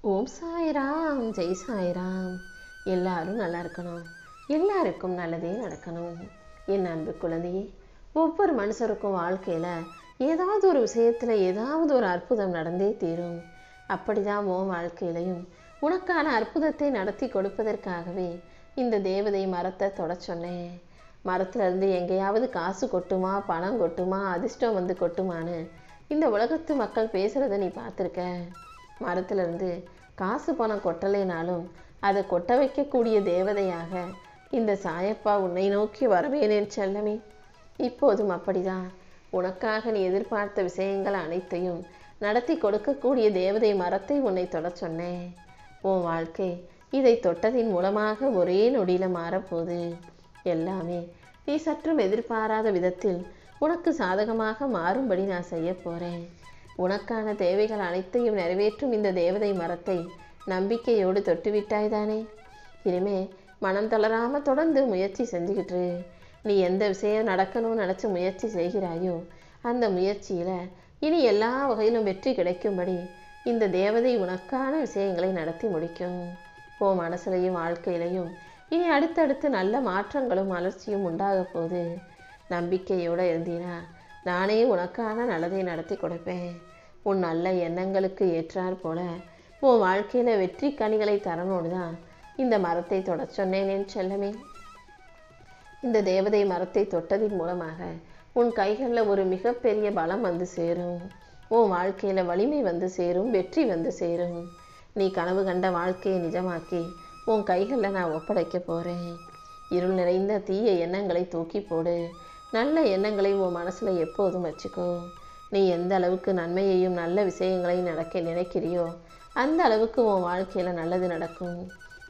ஓம் சாய்ராம், ஜெய் சாய்ராம். எல்லாரும் நல்லா இருக்கணும், எல்லாருக்கும் நல்லதே நடக்கணும். என் அன்பு குழந்தையே, ஒவ்வொரு மனுஷருக்கும் வாழ்க்கையில் ஏதாவது ஒரு விஷயத்தில் ஏதாவது ஒரு அற்புதம் நடந்தே தீரும். அப்படிதான் உன் வாழ்க்கையிலையும் உனக்கான அற்புதத்தை நடத்தி கொடுப்பதற்காகவே இந்த தேவதை மரத்தை தொட சொன்னேன். மரத்துலேருந்து எங்கேயாவது காசு கொட்டுமா, பணம் கொட்டுமா, அதிர்ஷ்டம் வந்து கொட்டுமான்னு இந்த உலகத்து மக்கள் பேசுகிறத நீ பார்த்துருக்க. மரத்துலேருந்து காசு பணம் கொட்டலைனாலும் அதை கொட்ட வைக்கக்கூடிய தேவதையாக இந்த சாயப்பா உன்னை நோக்கி வரவேனேன் செல்லமே. இப்போதும் அப்படிதான் உனக்காக நீ எதிர்பார்த்த விஷயங்கள் அனைத்தையும் நடத்தி கொடுக்கக்கூடிய தேவதை மரத்தை உன்னை தொட சொன்னேன். உன் வாழ்க்கை இதை தொட்டதின் மூலமாக ஒரே நொடியில் மாறப்போகுது. எல்லாமே நீ சற்றும் எதிர்பாராத விதத்தில் உனக்கு சாதகமாக மாறும்படி நான் செய்ய போகிறேன். உனக்கான தேவைகள் அனைத்தையும் நிறைவேற்றும் இந்த தேவதை மரத்தை நம்பிக்கையோடு தொட்டுவிட்டாய் தானே. இனிமே மனம் தளராமல் தொடர்ந்து முயற்சி செஞ்சுக்கிட்டு நீ எந்த விஷயம் நடக்கணும்னு நினச்சி முயற்சி செய்கிறாயோ அந்த முயற்சியில் இனி எல்லா வகையிலும் வெற்றி கிடைக்கும்படி இந்த தேவதை உனக்கான விஷயங்களை நடத்தி முடிக்கும். உன் மனசுலையும் வாழ்க்கையிலையும் இனி அடுத்தடுத்து நல்ல மாற்றங்களும் வளர்ச்சியும் உண்டாக போகுது. நம்பிக்கையோடு இருந்தீனா நானே உனக்கான நல்லதை நடத்தி கொடுப்பேன். உன் நல்ல எண்ணங்களுக்கு ஏற்றார் போல உன் வாழ்க்கையில் வெற்றி கனிகளை தரணும்னு தான் இந்த மரத்தை தொட சொன்னேன் என் செல்லமே. இந்த தேவதை மரத்தை தொட்டதின் மூலமாக உன் கைகளில் ஒரு மிகப்பெரிய பலம் வந்து சேரும். உன் வாழ்க்கையில் வலிமை வந்து சேரும், வெற்றி வந்து சேரும். நீ கனவு கண்ட வாழ்க்கையை நிஜமாக்கி உன் கைகளில் நான் ஒப்படைக்க போகிறேன். இருள் நிறைந்த தீய எண்ணங்களை தூக்கி போடு. நல்ல எண்ணங்களை உன் மனசில் எப்போதும் வச்சுக்கோ. நீ எந்த அளவுக்கு நன்மையையும் நல்ல விஷயங்களையும் நினைக்கிறியோ அந்த அளவுக்கு உன் வாழ்க்கையில் நல்லது நடக்கும்.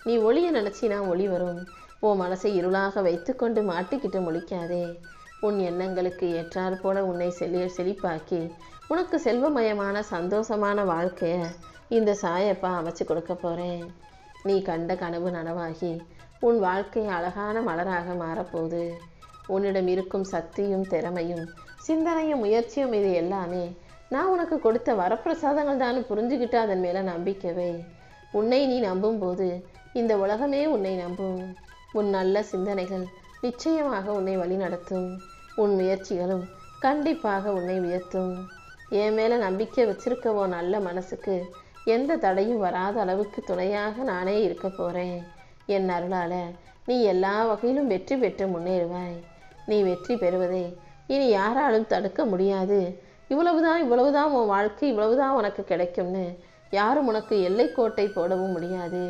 நீ ஒளியை நினச்சினா ஒளி வரும். உன் மனசை இருளாக வைத்து கொண்டு மாட்டிக்கிட்டு முழிக்காதே. உன் எண்ணங்களுக்கு ஏற்றார் போல உன்னை செழிப்பாக்கி உனக்கு செல்வமயமான சந்தோஷமான வாழ்க்கையை இந்த சாயப்பா அமைச்சு கொடுக்க போகிறேன். நீ கண்ட கனவு நனவாகி உன் வாழ்க்கை அழகான மலராக மாறப்போகுது. உன்னிடம் இருக்கும் சக்தியும் திறமையும் சிந்தனையும் முயற்சியும் இது எல்லாமே நான் உனக்கு கொடுத்த வரப்பிரசாதங்கள் தான் புரிஞ்சுக்கிட்டு அதன் மேலே நம்பிக்கவே. உன்னை நீ நம்பும்போது இந்த உலகமே உன்னை நம்பும். உன் நல்ல சிந்தனைகள் நிச்சயமாக உன்னை வழிநடத்தும். உன் முயற்சிகளும் கண்டிப்பாக உன்னை உயர்த்தும். என் மேலே நம்பிக்கை வச்சிருக்கவோ நல்ல மனசுக்கு எந்த தடையும் வராத அளவுக்கு துணையாக நானே இருக்க போகிறேன். என் அருளால் நீ எல்லா வகையிலும் வெற்றி பெற்று முன்னேறுவாய். நீ வெற்றி பெறுவதை இனி யாராலும் தடுக்க முடியாது. இவ்வளவுதான் உன் வாழ்க்கை, இவ்வளவுதான் உனக்கு கிடைக்கும்னு யாரும் உனக்கு எல்லைக்கோட்டை போடவும் முடியாது.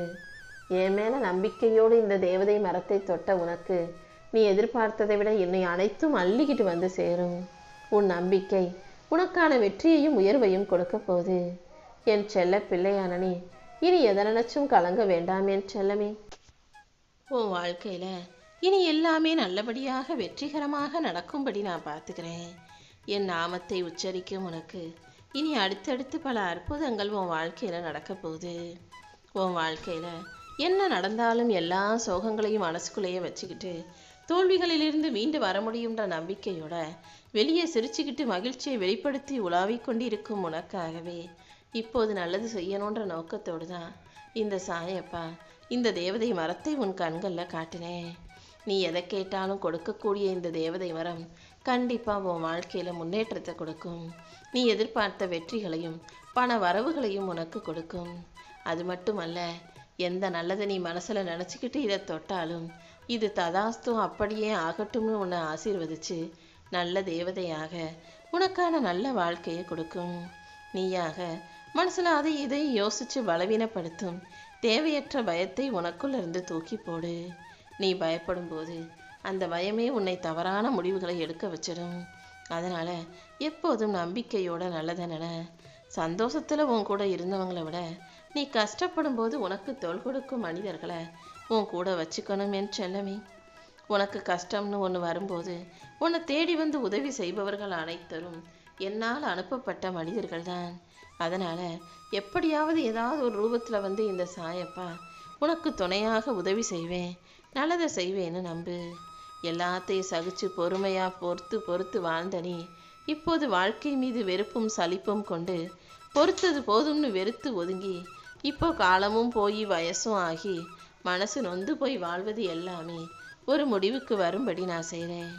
என் மேலே நம்பிக்கையோடு இந்த தேவதை மரத்தை தொட்ட உனக்கு நீ எதிர்பார்த்ததை விட என்னை அனைத்தும் அள்ளிக்கிட்டு வந்து சேரும். உன் நம்பிக்கை உனக்கான வெற்றியையும் உயர்வையும் கொடுக்க போகுது. என் செல்ல பிள்ளையான நீ இனி எதை நினைச்சும் கலங்க வேண்டாம் என் செல்லமே. உன் வாழ்க்கையில் இனி எல்லாமே நல்லபடியாக வெற்றிகரமாக நடக்கும்படி நான் பார்த்துக்கிறேன். என் நாமத்தை உச்சரிக்கும் உனக்கு இனி அடுத்தடுத்து பல அற்புதங்கள் உன் வாழ்க்கையில் நடக்க போகுது. உன் வாழ்க்கையில் என்ன நடந்தாலும் எல்லா சோகங்களையும் மனசுக்குள்ளேயே வச்சுக்கிட்டு தோல்விகளிலிருந்து மீண்டு வர முடியுன்ற நம்பிக்கையோட வெளியே சிரிச்சுக்கிட்டு மகிழ்ச்சியை வெளிப்படுத்தி உலாவிக் கொண்டிருக்கும் உனக்காகவே இப்போது நல்லது செய்யணுன்ற நோக்கத்தோடு தான் இந்த சாயப்பா இந்த தேவதை மரத்தை உன் கண்களில் காட்டினேன். நீ எதை கேட்டாலும் கொடுக்கக்கூடிய இந்த தேவதை மரம் கண்டிப்பாக உன் வாழ்க்கையில் முன்னேற்றத்தை கொடுக்கும். நீ எதிர்பார்த்த வெற்றிகளையும் பண வரவுகளையும் உனக்கு கொடுக்கும். அது மட்டுமல்ல, எந்த நல்லதை நீ மனசில் நினச்சிக்கிட்டு இதை தொட்டாலும் இது ததாஸ்து அப்படியே ஆகட்டும்னு உன்னை ஆசீர்வதிச்சு நல்ல தேவதையாக உனக்கான நல்ல வாழ்க்கையை கொடுக்கும். நீயாக மனசில் அதை இதை யோசித்து பலவீனப்படுத்தும் தேவையற்ற பயத்தை உனக்குள்ள இருந்து தூக்கி போடு. நீ பயப்படும் போது அந்த பயமே உன்னை தவறான முடிவுகளை எடுக்க வச்சிடும். அதனால் எப்போதும் நம்பிக்கையோட நல்லதை நினை. சந்தோஷத்தில் உன் கூட இருந்தவங்களை விட நீ கஷ்டப்படும் போது உனக்கு தோள் கொடுக்கும் மனிதர்களை உன் கூட வச்சுக்கணும் என் செல்லமே. உனக்கு கஷ்டம்னு ஒன்று வரும்போது உன்னை தேடி வந்து உதவி செய்பவர்கள் அனைத்தரும் என்னால் அனுப்பப்பட்ட மனிதர்கள் தான். அதனால் எப்படியாவது ஏதாவது ஒரு ரூபத்தில் வந்து இந்த சாயப்பா உனக்கு துணையாக உதவி செய்வேன், நல்லதை செய்வேன்னு நம்பு. எல்லாத்தையும் சகிச்சு பொறுமையாக பொறுத்து வாழ்ந்த நீ இப்போது வாழ்க்கை மீது வெறுப்பும் சலிப்பும் கொண்டு பொறுத்தது போதும்னு வெறுத்து ஒதுங்கி இப்போ காலமும் போய் வயசும் ஆகி மனசு நொந்து போய் வாழ்வது எல்லாமே ஒரு முடிவுக்கு வரும்படி நான் செய்கிறேன்.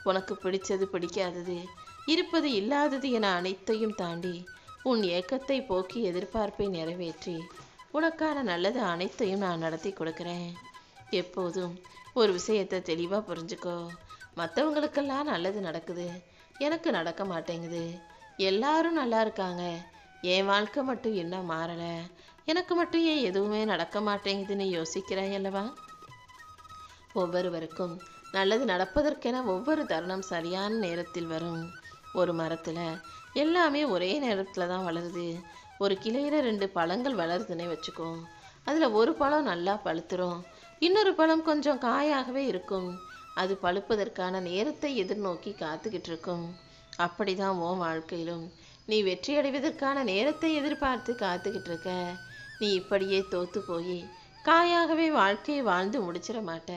உனக்கு பிடிச்சது பிடிக்காதது, இருப்பது இல்லாதது என அனைத்தையும் தாண்டி உன் ஏக்கத்தை போக்கி எதிர்பார்ப்பை நிறைவேற்றி உனக்கான நல்லது அனைத்தையும் நான் நடத்தி கொடுக்குறேன். எப்போதும் ஒரு விஷயத்தை தெளிவாக புரிஞ்சுக்கோ. மற்றவங்களுக்கெல்லாம் நல்லது நடக்குது, எனக்கு நடக்க மாட்டேங்குது. எல்லாரும் நல்லா இருக்காங்க, என் வாழ்க்கை மட்டும் இன்னும் மாறலை, எனக்கு மட்டும் ஏன் எதுவுமே நடக்க மாட்டேங்குதுன்னு யோசிக்கிறாய் அல்லவா? ஒவ்வொருவருக்கும் நல்லது நடப்பதற்கென ஒவ்வொரு தருணம் சரியான நேரத்தில் வரும். ஒரு மரத்தில் எல்லாமே ஒரே நேரத்தில் தான் வளருது. ஒரு கிளையில 2 பழங்கள் வளருதுன்னே வச்சுக்கோ. அதில் ஒரு பழம் நல்லா பழுத்துரும், இன்னொரு பழம் கொஞ்சம் காயாகவே இருக்கும். அது பழுப்பதற்கான நேரத்தை எதிர்நோக்கி காத்துக்கிட்டு இருக்கும். அப்படிதான் உன் வாழ்க்கையிலும் நீ வெற்றி அடைவதற்கான நேரத்தை எதிர்பார்த்து காத்துக்கிட்டு இருக்க. நீ இப்படியே தோத்து போய் காயாகவே வாழ்க்கையை வாழ்ந்து முடிச்சிட மாட்ட.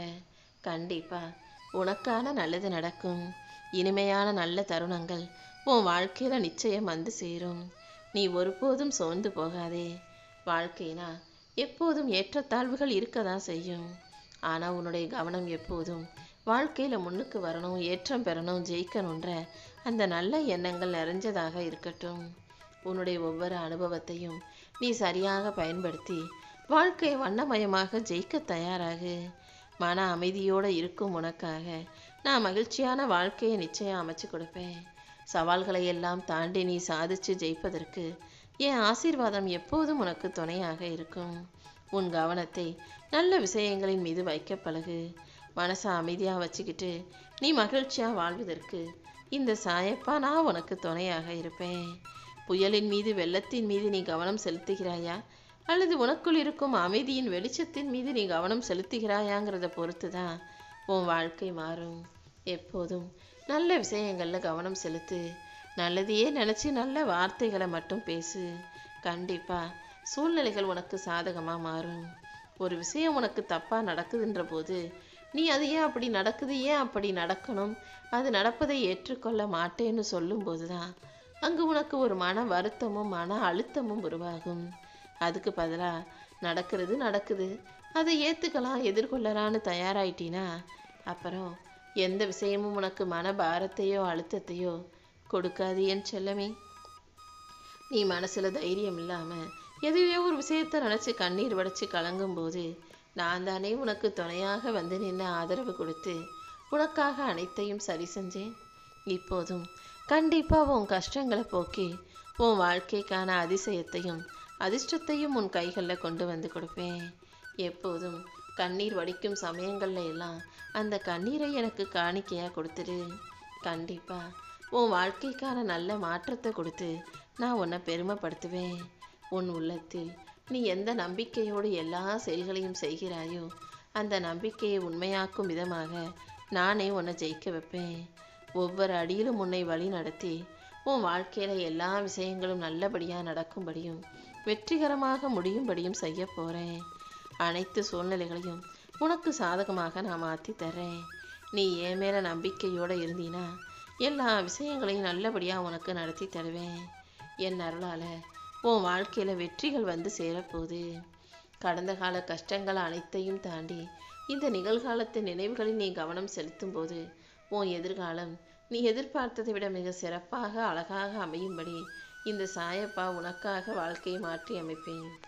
கண்டிப்பா உனக்கான நல்லது நடக்கும். இனிமையான நல்ல தருணங்கள் உன் வாழ்க்கையில நிச்சயம் வந்து சேரும். நீ ஒருபோதும் சோர்ந்து போகாதே. வாழ்க்கைனா எப்போதும் ஏற்றத்தாழ்வுகள் இருக்க தான் செய்யும். ஆனால் உன்னுடைய கவனம் எப்போதும் வாழ்க்கையில் முன்னுக்கு வரணும், ஏற்றம் பெறணும், ஜெயிக்கணுன்ற அந்த நல்ல எண்ணங்கள் நிறைஞ்சதாக இருக்கட்டும். உன்னுடைய ஒவ்வொரு அனுபவத்தையும் நீ சரியாக பயன்படுத்தி வாழ்க்கையை வண்ணமயமாக ஜெயிக்க தயாராகு. மன அமைதியோடு இருக்கும் உனக்காக நான் மகிழ்ச்சியான வாழ்க்கையை நிச்சயம் அமைச்சு கொடுப்பேன். சவால்களை எல்லாம் தாண்டி நீ சாதிச்சு ஜெயிப்பதற்கு என் ஆசீர்வாதம் எப்போதும் உனக்கு துணையாக இருக்கும். உன் கவனத்தை நல்ல விஷயங்களின் மீது வைக்க பழகு. மனசை அமைதியாக வச்சுக்கிட்டு நீ மகிழ்ச்சியாக வாழ்வதற்கு இந்த சாயப்பா நான் உனக்கு துணையாக இருப்பேன். புயலின் மீது வெள்ளத்தின் மீது நீ கவனம் செலுத்துகிறாயா, அல்லது உனக்குள் இருக்கும் அமைதியின் வெளிச்சத்தின் மீது நீ கவனம் செலுத்துகிறாயாங்கிறத பொறுத்து தான் உன் வாழ்க்கை மாறும். எப்போதும் நல்ல விஷயங்களில் கவனம் செலுத்து. நல்லதையே நினச்சி நல்ல வார்த்தைகளை மட்டும் பேசு. கண்டிப்பாக சூழ்நிலைகள் உனக்கு சாதகமாக மாறும். ஒரு விஷயம் உனக்கு தப்பாக நடக்குதுன்ற போது நீ அது ஏன் அப்படி நடக்குது, ஏன் அப்படி நடக்கணும், அது நடப்பதை ஏற்றுக்கொள்ள மாட்டேன்னு சொல்லும்போது தான் அங்கு உனக்கு ஒரு மன வருத்தமும் மன அழுத்தமும் உருவாகும். அதுக்கு பதிலாக நடக்குது, அதை ஏற்றுக்கலாம், எதிர்கொள்ளலான்னு தயாராயிட்டினா அப்புறம் எந்த விஷயமும் உனக்கு மன பாரத்தையோ அழுத்தத்தையோ கொடுக்காது என் செல்லமே. நீ மனசில் தைரியம் இல்லாமல் எதையோ ஒரு விஷயத்தை நினச்சி கண்ணீர் வடித்து கலங்கும்போது நான் தானே உனக்கு துணையாக வந்து நின்று ஆதரவு கொடுத்து உனக்காக அனைத்தையும் சரி செஞ்சேன். இப்போதும் கண்டிப்பாக உன் கஷ்டங்களை போக்கி உன் வாழ்க்கைக்கான அதிசயத்தையும் அதிர்ஷ்டத்தையும் உன் கைகளில் கொண்டு வந்து கொடுப்பேன். எப்போதும் கண்ணீர் வடிக்கும் சமயங்கள்ல எல்லாம் அந்த கண்ணீரை எனக்கு காணிக்கையாக கொடுத்துடு. கண்டிப்பாக உன் வாழ்க்கைக்கான நல்ல மாற்றத்தை கொடுத்து நான் உன்னை பெருமைப்படுத்துவேன். உன் உள்ளத்தில் நீ எந்த நம்பிக்கையோடு எல்லா செயல்களையும் செய்கிறாயோ அந்த நம்பிக்கையை உண்மையாக்கும் விதமாக நானே உன்னை ஜெயிக்க வைப்பேன். ஒவ்வொரு அடியிலும் உன்னை வழி நடத்தி உன் வாழ்க்கையில் எல்லா விஷயங்களும் நல்லபடியாக நடக்கும்படியும் வெற்றிகரமாக முடியும்படியும் செய்ய போகிறேன். அனைத்து சூழ்நிலைகளையும் உனக்கு சாதகமாக நான் மாற்றி தர்றேன். நீ என் மேலே நம்பிக்கையோடு இருந்தீனா எல்லா விஷயங்களையும் நல்லபடியாக உனக்கு நடத்தி தருவேன். என் அருளால் உன் வாழ்க்கையில் வெற்றிகள் வந்து சேரப்போகுது. கடந்த கால கஷ்டங்கள் அனைத்தையும் தாண்டி இந்த நிகழ்காலத்து நினைவுகளில் நீ கவனம் செலுத்தும் போது உன் எதிர்காலம் நீ எதிர்பார்த்ததை விட மிக சிறப்பாக அழகாக அமையும்படி இந்த சாயப்பா உனக்காக வாழ்க்கையை மாற்றி அமைப்பேன்.